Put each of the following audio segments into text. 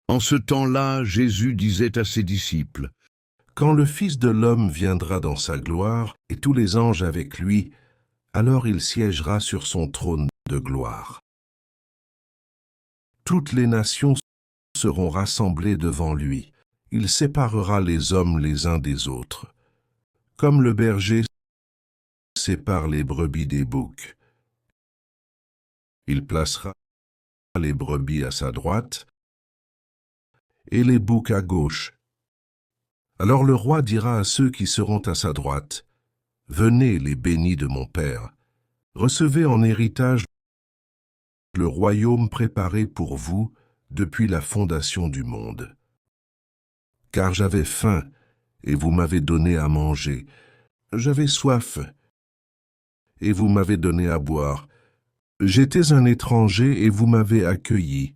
En ce temps-là, Jésus disait à ses disciples, Quand le Fils de l'homme viendra dans sa gloire, et tous les anges avec lui, alors il siégera sur son trône de gloire. Toutes les nations seront rassemblées devant lui. Il séparera les hommes les uns des autres, comme le berger sépare les brebis des boucs. Il placera les brebis à sa droite et les boucs à gauche. Alors le roi dira à ceux qui seront à sa droite, « Venez, les bénis de mon Père, recevez en héritage le royaume préparé pour vous depuis la fondation du monde. Car j'avais faim, et vous m'avez donné à manger. J'avais soif, et vous m'avez donné à boire. J'étais un étranger, et vous m'avez accueilli.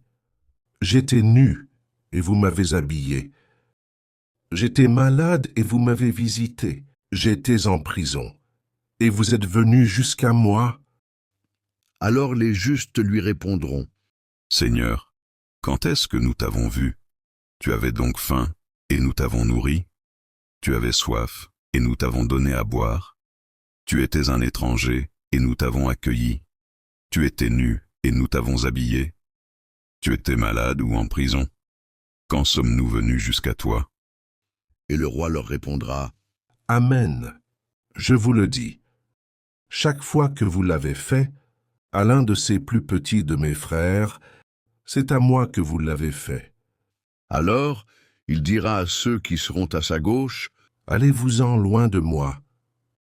J'étais nu, et vous m'avez habillé. J'étais malade, et vous m'avez visité. J'étais en prison, et vous êtes venus jusqu'à moi. » alors les justes lui répondront, Seigneur, quand est-ce que nous t'avons vu? Tu avais donc faim, et nous t'avons nourri? Tu avais soif, et nous t'avons donné à boire? Tu étais un étranger, et nous t'avons accueilli? Tu étais nu, et nous t'avons habillé? Tu étais malade ou en prison? Quand sommes-nous venus jusqu'à toi? et le roi leur répondra, Amen. Je vous le dis. Chaque fois que vous l'avez fait, à l'un de ces plus petits de mes frères, c'est à moi que vous l'avez fait. Alors il dira à ceux qui seront à sa gauche, Allez-vous-en loin de moi,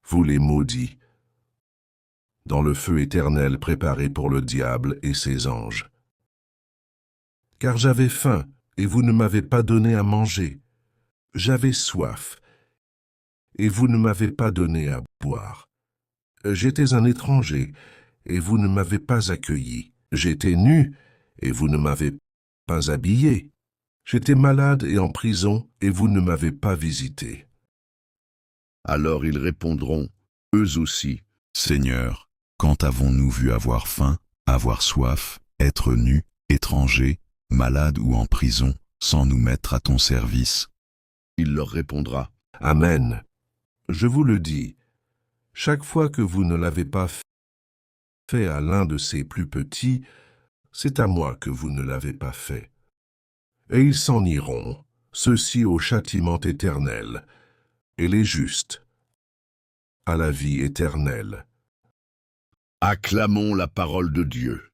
vous les maudits, dans le feu éternel préparé pour le diable et ses anges. Car j'avais faim, et vous ne m'avez pas donné à manger. J'avais soif, et vous ne m'avez pas donné à boire. J'étais un étranger, et vous ne m'avez pas accueilli. J'étais nu, et vous ne m'avez pas habillé. J'étais malade et en prison, et vous ne m'avez pas visité. alors ils répondront, eux aussi, Seigneur, quand avons-nous vu avoir faim, avoir soif, être nus, étrangers, malades ou en prison, sans nous mettre à ton service? il leur répondra, Amen. Je vous le dis, chaque fois que vous ne l'avez pas fait à l'un de ces plus petits, c'est à moi que vous ne l'avez pas fait. Et ils s'en iront, ceux-ci au châtiment éternel, et les justes à la vie éternelle. acclamons la parole de Dieu.